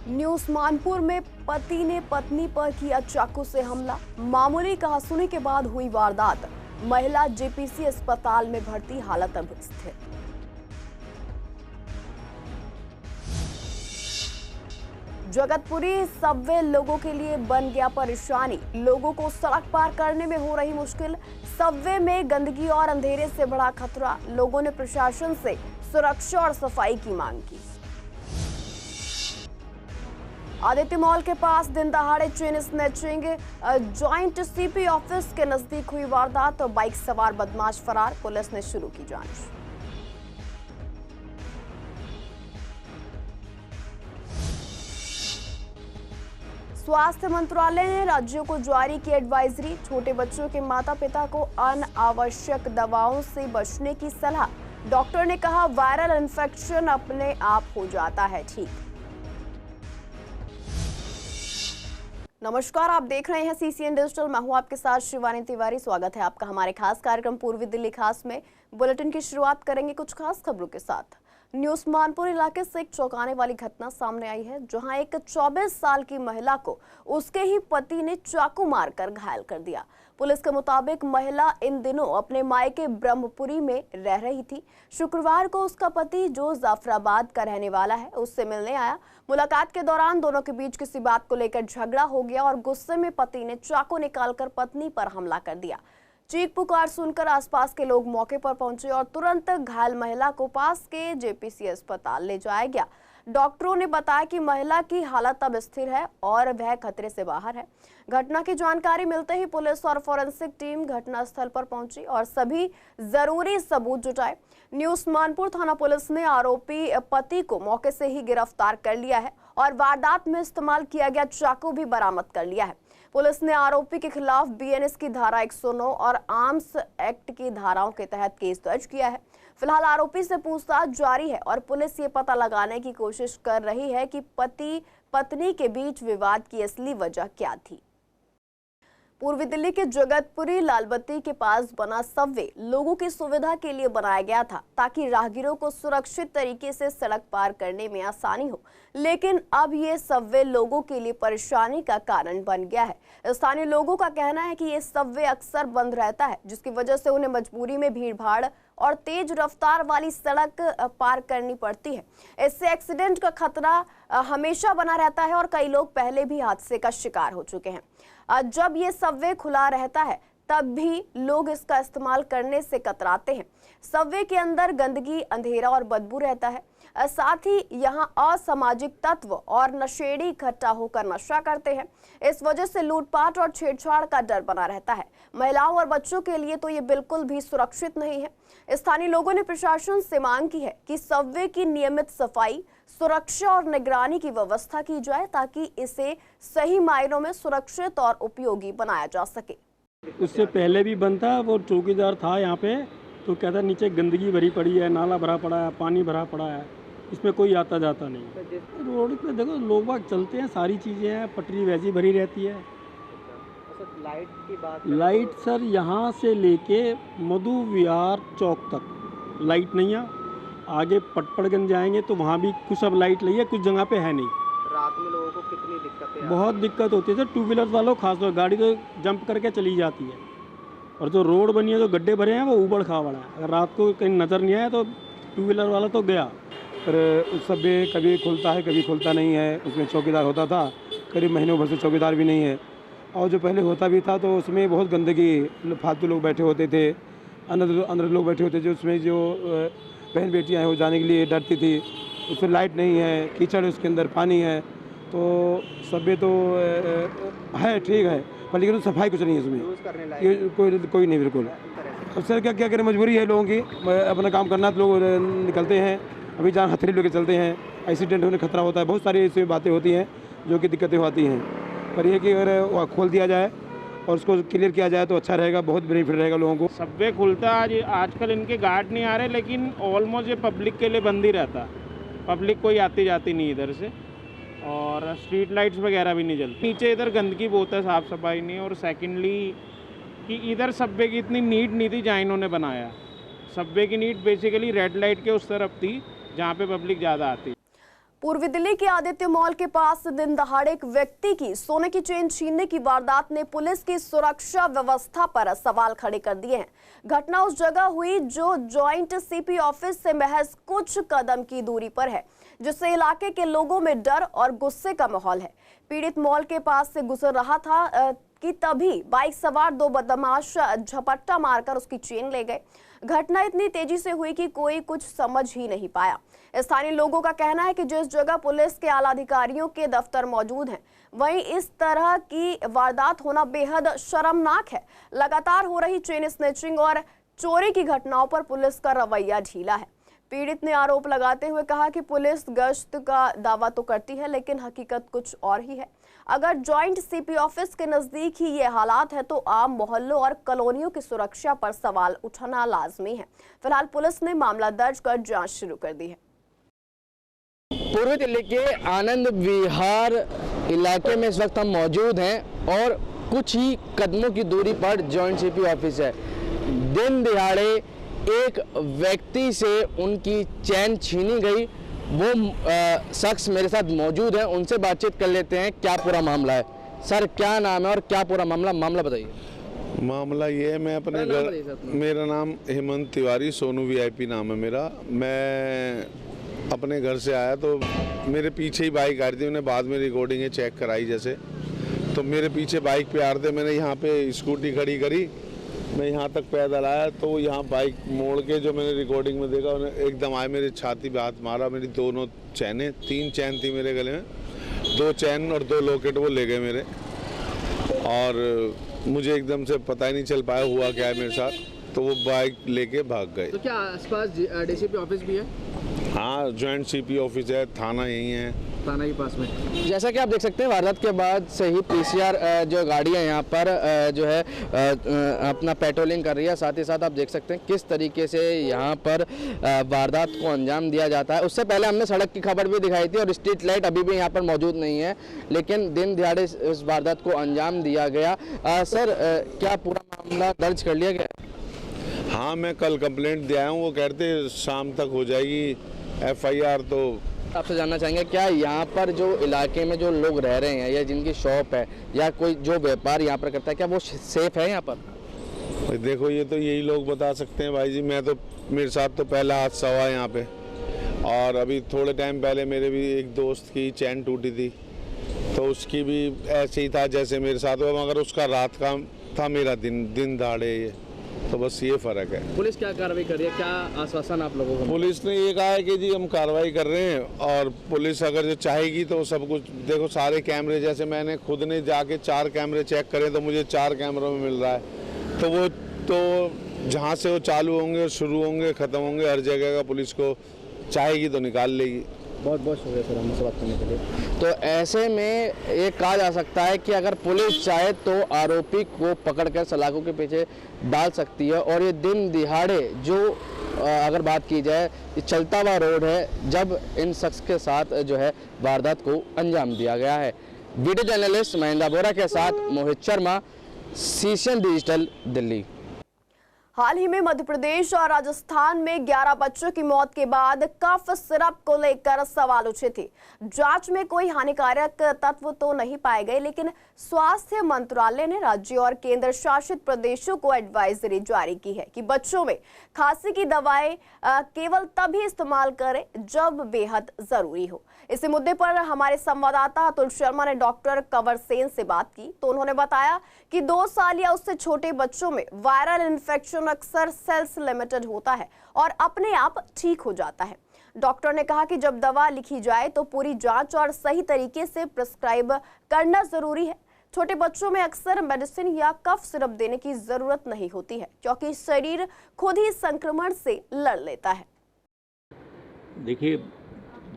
News Manpur में पति ने पत्नी पर किया चाकू से हमला। मामूली कहासुनी के बाद हुई वारदात। महिला जेपीसी अस्पताल में भर्ती, हालत अब स्थिर। जगतपुरी सबवे लोगों के लिए बन गया परेशानी। लोगों को सड़क पार करने में हो रही मुश्किल। सबवे में गंदगी और अंधेरे से बड़ा खतरा। लोगों ने प्रशासन से सुरक्षा और सफाई की मांग की। आदित्य मॉल के पास दिन दहाड़े chain snatching, joint CP office के नजदीक हुई वारदात। बाइक सवार बदमाश फरार, पुलिस ने शुरू की जांच। स्वास्थ्य मंत्रालय ने राज्यों को जारी की एडवाइजरी। छोटे बच्चों के माता पिता को अनावश्यक दवाओं से बचने की सलाह। डॉक्टर ने कहा, वायरल इन्फेक्शन अपने आप हो जाता है ठीक। नमस्कार, आप देख रहे हैं सीसीएन डिजिटल। मैं हूं आपके साथ शिवानी तिवारी। स्वागत है आपका हमारे खास कार्यक्रम पूर्वी दिल्ली खास में। बुलेटिन की शुरुआत करेंगे कुछ खास खबरों के साथ। न्यूज मानपुर इलाके से एक चौंकाने वाली घटना सामने आई है, जहां एक 24 साल की महिला को उसके ही पति ने चाकू मारकर घायल कर दिया। पुलिस के मुताबिक महिला इन दिनों अपने मायके ब्रह्मपुरी में रह रही थी। शुक्रवार को उसका पति, जो जाफराबाद का रहने वाला है, उससे मिलने आया। मुलाकात के दौरान दोनों के बीच किसी बात को लेकर झगड़ा हो गया और गुस्से में पति ने चाकू निकालकर पत्नी पर हमला कर दिया। चीख पुकार सुनकर आसपास के लोग मौके पर पहुंचे और तुरंत घायल महिला को पास के जेपीसी अस्पताल ले जाया गया। डॉक्टरों ने बताया कि महिला की हालत अब स्थिर है और वह खतरे से बाहर है। घटना की जानकारी मिलते ही पुलिस और फॉरेंसिक टीम घटनास्थल पर पहुंची और सभी जरूरी सबूत जुटाए। न्यूज मानपुर थाना पुलिस ने आरोपी पति को मौके से ही गिरफ्तार कर लिया है और वारदात में इस्तेमाल किया गया चाकू भी बरामद कर लिया है। पुलिस ने आरोपी के खिलाफ बीएनएस की धारा 109 और आर्म्स एक्ट की धाराओं के तहत केस दर्ज किया है। फिलहाल आरोपी से पूछताछ जारी है और पुलिस ये पता लगाने की कोशिश कर रही है कि पति पत्नी के बीच विवाद की असली वजह क्या थी। पूर्वी दिल्ली के जगतपुरी लालबत्ती के पास बना सबवे लोगों की सुविधा के लिए बनाया गया था, ताकि राहगीरों को सुरक्षित तरीके से सड़क पार करने में आसानी हो। लेकिन अब ये सबवे लोगों के लिए परेशानी का कारण बन गया है। स्थानीय लोगों का कहना है कि ये सबवे अक्सर बंद रहता है, जिसकी वजह से उन्हें मजबूरी में भीड़-भाड़ और तेज रफ्तार वाली सड़क पार करनी पड़ती है। इससे एक्सीडेंट का खतरा हमेशा बना रहता है और कई लोग पहले भी हादसे का शिकार हो चुके हैं। जब ये सबवे खुला रहता है तब भी लोग इसका इस्तेमाल करने से कतराते हैं। सबवे के अंदर गंदगी, अंधेरा और बदबू रहता है। साथ ही यहाँ असामाजिक तत्व और नशेड़ी इकट्ठा होकर नशा करते हैं। इस वजह से लूटपाट और छेड़छाड़ का डर बना रहता है। महिलाओं और बच्चों के लिए तो ये बिल्कुल भी सुरक्षित नहीं है। स्थानीय लोगों ने प्रशासन से मांग की है कि सबवे की नियमित सफाई, सुरक्षा और निगरानी की व्यवस्था की जाए, ताकि इसे सही मायनों में सुरक्षित और उपयोगी बनाया जा सके। उससे पहले भी बंद था, वो चौकीदार था यहाँ पे, तो कहता नीचे गंदगी भरी पड़ी है, नाला भरा पड़ा है, पानी भरा पड़ा है, इसमें कोई आता जाता नहीं। रोड पे देखो लोग बाग चलते हैं, सारी चीज़ें हैं, पटरी वैसी भरी रहती है। लाइट की बात, लाइट सर यहाँ से लेके मधु विहार चौक तक लाइट नहीं है। आगे पटपड़गंज जाएंगे तो वहाँ भी कुछ अब लाइट लगी है, कुछ जगह पे है नहीं। रात में लोगों को कितनी दिक्कतें बहुत दिक्कत होती है सर। टू व्हीलर वालों खासतौर, गाड़ी तो जंप करके चली जाती है, और जो रोड बनी है, जो गड्ढे भरे हैं, वो उबड़ खाबड़ है। अगर रात को कहीं नज़र नहीं आया तो टू व्हीलर वाला तो गया। पर उस सब में कभी खुलता है, कभी खुलता नहीं है। उसमें चौकीदार होता था, करीब महीनों भर से चौकीदार भी नहीं है। और जो पहले होता भी था तो उसमें बहुत गंदगी, फालतू लोग बैठे होते थे, अंदर लोग बैठे होते थे। उसमें जो बहन बेटियाँ हैं वो जाने के लिए डरती थी। उसमें लाइट नहीं है, कीचड़ उसके अंदर, पानी है। तो सब तो है ठीक है, पर लेकिन सफाई कुछ नहीं है उसमें, कोई नहीं बिल्कुल। अब सर क्या करें, मजबूरी है लोगों की, अपना काम करना तो लोग निकलते हैं। अभी जान हथेली लेके चलते हैं, एक्सीडेंट होने खतरा होता है। बहुत सारी ऐसी बातें होती हैं जो कि दिक्कतें आती हैं। पर यह कि अगर खोल दिया जाए और उसको क्लियर किया जाए तो अच्छा रहेगा, बहुत बेनिफिट रहेगा लोगों को। सबवे खुलता है आजकल, इनके गार्ड नहीं आ रहे, लेकिन ऑलमोस्ट ये पब्लिक के लिए बंद ही रहता। पब्लिक कोई आती जाती नहीं इधर से, और स्ट्रीट लाइट्स वगैरह भी नहीं जलती। नीचे इधर गंदगी बहुत है, साफ़ सफाई नहीं। और सेकेंडली कि इधर सबवे की इतनी नीड नहीं थी जहाँ इन्होंने बनाया। सबवे की नीड बेसिकली रेड लाइट के उस तरफ थी, जहाँ पे पब्लिक ज़्यादा आती। पूर्वी दिल्ली के आदित्य मॉल के पास दिन दहाड़े एक व्यक्ति की सोने की चेन छीनने की वारदात ने पुलिस की सुरक्षा व्यवस्था पर सवाल खड़े कर दिए हैं। घटना उस जगह हुई जो जॉइंट सीपी ऑफिस से महज कुछ कदम की दूरी पर है, जिससे इलाके के लोगों में डर और गुस्से का माहौल है। पीड़ित मॉल के पास से गुजर रहा था कि तभी बाइक सवार दो बदमाश झपट्टा मारकर उसकी चेन ले गए। घटना इतनी तेजी से हुई कि कोई कुछ समझ ही नहीं पाया। स्थानीय लोगों का कहना है कि जिस जगह पुलिस के आला अधिकारियों के दफ्तर मौजूद हैं, वहीं इस तरह की वारदात होना बेहद शर्मनाक है। लगातार हो रही चेन स्नैचिंग और चोरी की घटनाओं पर पुलिस का रवैया ढीला है। पीड़ित ने आरोप लगाते हुए कहा कि पुलिस गश्त का दावा तो करती है, लेकिन हकीकत कुछ और ही है। अगर जॉइंट सीपी ऑफिस के नजदीक ही ये हालात है तो आम मोहल्लों और कॉलोनियों की सुरक्षा पर सवाल उठाना लाजमी है। फिलहाल पुलिस ने मामला दर्ज कर जांच शुरू कर दी है। पूर्वी दिल्ली के आनंद विहार इलाके में इस वक्त हम मौजूद हैं और कुछ ही कदमों की दूरी पर जॉइंट सीपी ऑफिस है। दिन दिहाड़े एक व्यक्ति से उनकी चैन छीनी गई। वो शख्स मेरे साथ मौजूद हैं, उनसे बातचीत कर लेते हैं। क्या पूरा मामला है? सर, क्या नाम है और क्या पूरा मामला बताइए। मामला ये है, मैं अपने घर, मेरा नाम हेमंत तिवारी, सोनू वीआईपी नाम है मेरा। मैं अपने घर से आया तो मेरे पीछे ही बाइक आ रही थी। मैंने बाद में रिकॉर्डिंग चेक कराई, जैसे तो मेरे पीछे बाइक पे आ रहे थे। मैंने यहाँ पे स्कूटी खड़ी करी, मैं यहाँ तक पैदल आया तो यहाँ बाइक मोड़ के जो मैंने रिकॉर्डिंग में देखा, उन्हें एकदम आए मेरे छाती पे हाथ मारा। मेरी दोनों चैनें, 3 चैन थी मेरे गले में, 2 चैन और 2 लॉकेट वो ले गए मेरे। और मुझे एकदम से पता ही नहीं चल पाया हुआ क्या है मेरे साथ। तो वो बाइक लेके भाग गए। तो क्या आसपास डीसीपी ऑफिस भी है? हाँ, जॉइंट सीपी ऑफिस है, थाना यही है, थाना के पास में। जैसा कि आप देख सकते हैं, वारदात के बाद से ही पीसीआर जो गाड़ियां यहाँ पर जो है अपना पेट्रोलिंग कर रही है। साथ ही साथ आप देख सकते हैं किस तरीके से यहाँ पर वारदात को अंजाम दिया जाता है। उससे पहले हमने सड़क की खबर भी दिखाई थी और स्ट्रीट लाइट अभी भी यहाँ पर मौजूद नहीं है, लेकिन दिन दिहाड़े इस वारदात को अंजाम दिया गया। सर, क्या पूरा मामला दर्ज कर लिया गया? हाँ, मैं कल कंप्लेंट दिया हूँ, वो कहते शाम तक हो जाएगी एफआईआर। तो आपसे जानना चाहेंगे, क्या यहाँ पर जो इलाके में जो लोग रह रहे हैं या जिनकी शॉप है या कोई जो व्यापार यहाँ पर करता है, क्या वो सेफ है यहाँ पर? देखो, ये तो यही लोग बता सकते हैं भाई जी। मैं तो, मेरे साथ तो पहला हादसा हुआ यहाँ पे, और अभी थोड़े टाइम पहले मेरे भी एक दोस्त की चैन टूटी थी, तो उसकी भी ऐसे ही था जैसे मेरे साथ हुआ, मगर उसका रात का था, मेरा दिन दहाड़े। ये तो बस ये फ़र्क है। पुलिस क्या कार्रवाई कर रही है? क्या आश्वासन आप लोगों को? पुलिस ने ये कहा है कि जी हम कार्रवाई कर रहे हैं, और पुलिस अगर जो चाहेगी तो सब कुछ, देखो सारे कैमरे, जैसे मैंने खुद ने जाके 4 कैमरे चेक करे तो मुझे 4 कैमरों में मिल रहा है। तो वो तो जहाँ से वो चालू होंगे, शुरू होंगे, ख़त्म होंगे, हर जगह का पुलिस को चाहेगी तो निकाल लेगी। बहुत बहुत शुक्रिया सर हमसे बात करने के लिए। तो ऐसे में ये कहा जा सकता है कि अगर पुलिस चाहे तो आरोपी को पकड़कर सलाखों के पीछे डाल सकती है। और ये दिन दिहाड़े जो अगर बात की जाए, ये चलता हुआ रोड है जब इन शख्स के साथ जो है वारदात को अंजाम दिया गया है। वीडियो जर्नलिस्ट महेंद्र बोरा के साथ मोहित शर्मा, सीसीएन डिजिटल, दिल्ली। हाल ही में मध्य प्रदेश और राजस्थान में 11 बच्चों की मौत के बाद कफ सिरप को लेकर सवाल उठे थे। जांच में कोई हानिकारक तत्व तो नहीं पाए गए, लेकिन स्वास्थ्य मंत्रालय ने राज्य और केंद्र शासित प्रदेशों को एडवाइजरी जारी की है कि बच्चों में खांसी की दवाएं केवल तभी इस्तेमाल करें जब बेहद जरूरी हो। इसी मुद्दे पर हमारे संवाददाता अतुल शर्मा ने डॉक्टर कंवर सेन से बात की, तो उन्होंने बताया कि 2 साल या उससे छोटे बच्चों में वायरल इन्फेक्शन अक्सर सेल्स लिमिटेड होता है और अपने आप ठीक हो जाता है। डॉक्टर ने कहा कि जब दवा लिखी जाए तो पूरी जांच और सही तरीके से प्रिस्क्राइब करना जरूरी है। छोटे बच्चों में अक्सर मेडिसिन या कफ सिरप देने की जरूरत नहीं होती है, क्योंकि शरीर खुद ही संक्रमण से लड़ लेता है। देखिए,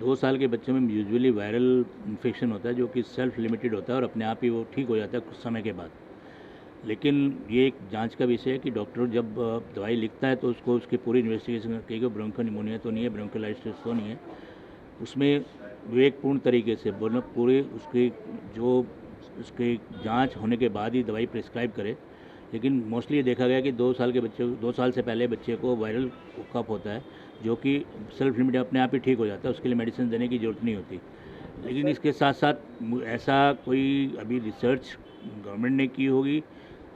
2 साल के बच्चों में यूजुअली वायरल इन्फेक्शन होता है जो कि सेल्फ लिमिटेड होता है और अपने आप ही वो ठीक हो जाता है कुछ समय के बाद। लेकिन ये एक जांच का विषय है कि डॉक्टर जब दवाई लिखता है तो उसको उसकी पूरी इन्वेस्टिगेशन करके ब्रोंकोनिमोनिया तो नहीं है, ब्रोंकोलाइटिस तो नहीं है, उसमें विवेकपूर्ण तरीके से पूरे उसके जांच होने के बाद ही दवाई प्रिस्क्राइब करे। लेकिन मोस्टली ये देखा गया कि 2 साल के बच्चे, 2 साल से पहले बच्चे को वायरल कफ होता है जो कि सेल्फ लिमिटेड अपने आप ही ठीक हो जाता है, उसके लिए मेडिसिन देने की ज़रूरत नहीं होती। लेकिन इसके साथ साथ ऐसा कोई अभी रिसर्च गवर्नमेंट ने की होगी,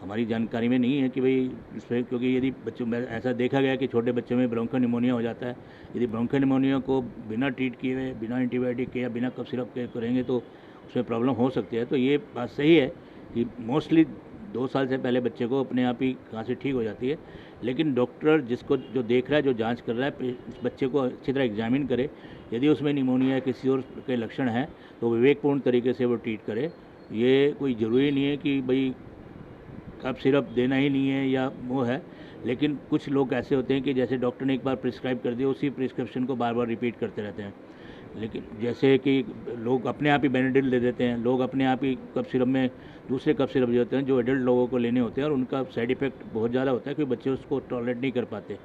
हमारी जानकारी में नहीं है कि भाई इस पर, क्योंकि यदि बच्चों में ऐसा देखा गया कि छोटे बच्चों में ब्रोंको निमोनिया हो जाता है, यदि ब्रोंको निमोनिया को बिना ट्रीट किए हुए, बिना एंटीबायोटिक के या बिना कफ सिरप के करेंगे तो उसमें प्रॉब्लम हो सकती है। तो ये बात सही है कि मोस्टली 2 साल से पहले बच्चे को अपने आप ही खांसी ठीक हो जाती है, लेकिन डॉक्टर जिसको जो देख रहा है, जो जांच कर रहा है, उस बच्चे को अच्छी तरह एग्जामिन करे। यदि उसमें निमोनिया या किसी और के लक्षण हैं तो विवेकपूर्ण तरीके से वो ट्रीट करे। ये कोई ज़रूरी नहीं है कि भाई कफ सिरप देना ही नहीं है या वो है, लेकिन कुछ लोग ऐसे होते हैं कि जैसे डॉक्टर ने एक बार प्रिस्क्राइब कर दिया, उसी प्रिस्क्रिप्शन को बार बार रिपीट करते रहते हैं। लेकिन जैसे कि लोग अपने आप ही बेनाडिल दे देते हैं, लोग अपने आप ही कफ सिरप में दूसरे कफ सिरप जो होते हैं जो एडल्ट लोगों को लेने होते हैं, और उनका साइड इफ़ेक्ट बहुत ज़्यादा होता है क्योंकि बच्चे उसको टॉलरेट नहीं कर पाते।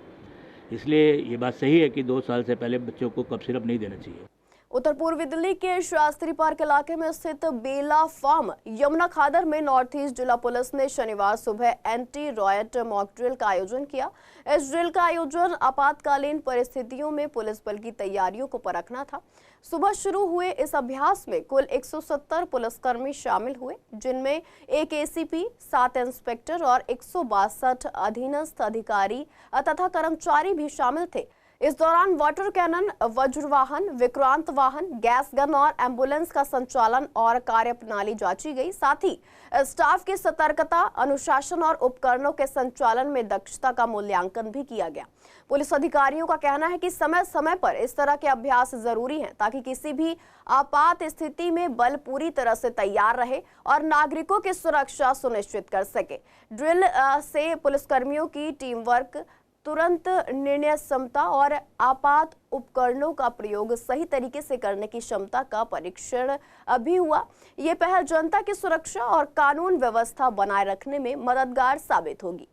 इसलिए ये बात सही है कि 2 साल से पहले बच्चों को कफ सिरप नहीं देना चाहिए। उत्तर पूर्वी दिल्ली के शास्त्री पार्क इलाके में स्थित बेला फार्म यमुना खादर में नॉर्थ ईस्ट जिला पुलिस ने शनिवार सुबह एंटी रॉयट मॉक ड्रिल का आयोजन किया। इस ड्रिल का आयोजन आपातकालीन परिस्थितियों में पुलिस बल की तैयारियों को परखना था। सुबह शुरू हुए इस अभ्यास में कुल 170 पुलिसकर्मी शामिल हुए, जिनमें एक एसीपी, 7 इंस्पेक्टर और 162 अधीनस्थ अधिकारी तथा कर्मचारी भी शामिल थे। इस दौरान वाटर कैनन, वज्र वाहन, विक्रांत वाहन, गैस गन और एम्बुलेंस का संचालन और कार्यप्रणाली जांची गई। साथ ही स्टाफ की सतर्कता, अनुशासन और उपकरणों के संचालन में दक्षता का मूल्यांकन भी किया गया। पुलिस अधिकारियों का कहना है कि समय समय पर इस तरह के अभ्यास जरूरी हैं ताकि किसी भी आपात स्थिति में बल पूरी तरह से तैयार रहे और नागरिकों की सुरक्षा सुनिश्चित कर सके। ड्रिल से पुलिसकर्मियों की टीम वर्क, तुरंत निर्णय क्षमता और आपात उपकरणों का प्रयोग सही तरीके से करने की क्षमता का परीक्षण भी हुआ। ये पहल जनता की सुरक्षा और कानून व्यवस्था बनाए रखने में मददगार साबित होगी।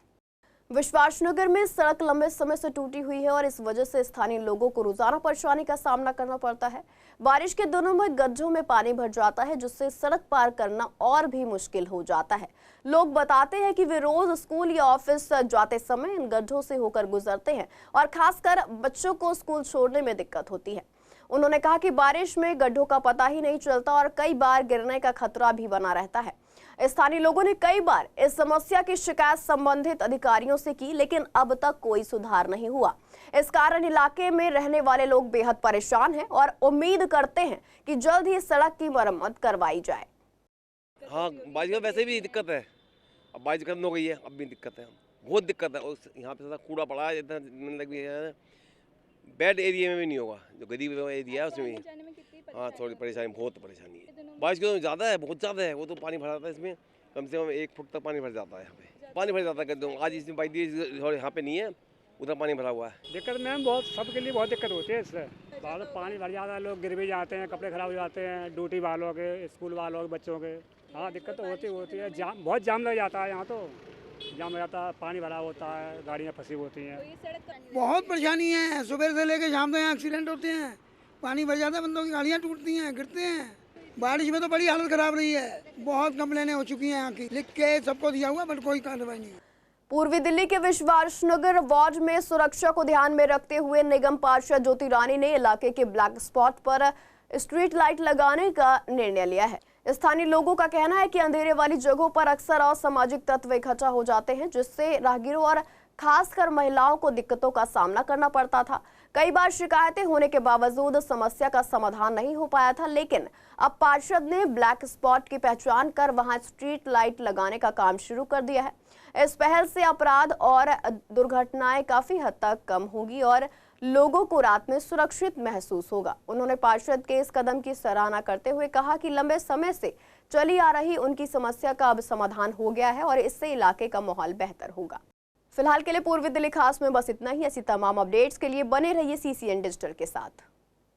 विश्वासनगर में सड़क लंबे समय से टूटी हुई है और इस वजह से स्थानीय लोगों को रोजाना परेशानी का सामना करना पड़ता है। बारिश के दिनों में गड्ढों में पानी भर जाता है, जिससे सड़क पार करना और भी मुश्किल हो जाता है। लोग बताते हैं कि वे रोज स्कूल या ऑफिस जाते समय इन गड्ढों से होकर गुजरते हैं और खासकर बच्चों को स्कूल छोड़ने में दिक्कत होती है। उन्होंने कहा कि बारिश में गड्ढों का पता ही नहीं चलता और कई बार गिरने का खतरा भी बना रहता है। स्थानीय लोगों ने कई बार इस समस्या की शिकायत संबंधित अधिकारियों से की, लेकिन अब तक कोई सुधार नहीं हुआ। इस कारण इलाके में रहने वाले लोग बेहद परेशान हैं और उम्मीद करते हैं कि जल्द ही सड़क की मरम्मत करवाई जाए। हाँ, बारिश का वैसे भी दिक्कत है, अब बारिश खत्म हो गई है, अब भी दिक्कत है, बहुत दिक्कत है। और यहाँ पे कूड़ा पड़ा है, इतना मतलब बैड एरिया में भी नहीं होगा, जो गरीब एरिया है उसमें हाँ थोड़ी परेशानी, बहुत परेशानी है। बारिश के ज़्यादा है, बहुत ज़्यादा है, वो तो पानी भर जाता है इसमें, कम से कम 1 फुट तक पानी भर जाता है। यहाँ पे पानी भर जाता है, आज इसमें बाई दी यहाँ पे नहीं है, उधर पानी भरा हुआ है। दिक्कत मैम बहुत, सबके लिए बहुत दिक्कत होती है इससे। पानी भर जाता है, लोग गिर भी जाते हैं, कपड़े खराब हो जाते हैं, ड्यूटी वालों के, स्कूल वालों के, बच्चों के। हाँ दिक्कत तो होती है, जाम बहुत जाम लग जाता है, यहाँ तो जाम हो जाता है, पानी भरा होता है, गाड़ियाँ फंसी होती हैं। बहुत परेशानी है, सुबह से लेकर शाम तक यहाँ एक्सीडेंट होते हैं, पानी भर जाता है, बंदों की गाड़ियाँ टूटती हैं, गिरते हैं। बारिश में तो बड़ी हालत खराब रही है, बहुत कंप्लेनें हो चुकी हैं यहाँ की, लिख के सबको दिया हुआ बट कोई कार्रवाई नहीं। पूर्वी दिल्ली के विश्वासनगर वार्ड में सुरक्षा को ध्यान में रखते हुए निगम पार्षद ज्योति रानी ने इलाके के ब्लैक स्पॉट पर स्ट्रीट लाइट लगाने का निर्णय लिया है। स्थानीय लोगों का कहना है कि अंधेरे वाली जगहों पर अक्सर असामाजिक तत्व इकट्ठा हो जाते हैं, जिससे राहगीरों और खासकर महिलाओं को दिक्कतों का सामना करना पड़ता था। कई बार शिकायतें होने के बावजूद समस्या का समाधान नहीं हो पाया था, लेकिन अब पार्षद ने ब्लैक स्पॉट की पहचान कर वहां स्ट्रीट लाइट लगाने का काम शुरू कर दिया है। इस पहल से अपराध और दुर्घटनाएं काफी हद तक कम होगी और लोगों को रात में सुरक्षित महसूस होगा। उन्होंने पार्षद के इस कदम की सराहना करते हुए कहा कि लंबे समय से चली आ रही उनकी समस्या का अब समाधान हो गया है और इससे इलाके का माहौल बेहतर होगा। फिलहाल के लिए पूर्वी दिल्ली खास में बस इतना ही। ऐसी तमाम अपडेट्स के लिए बने रहिए CCN डिजिटल के साथ।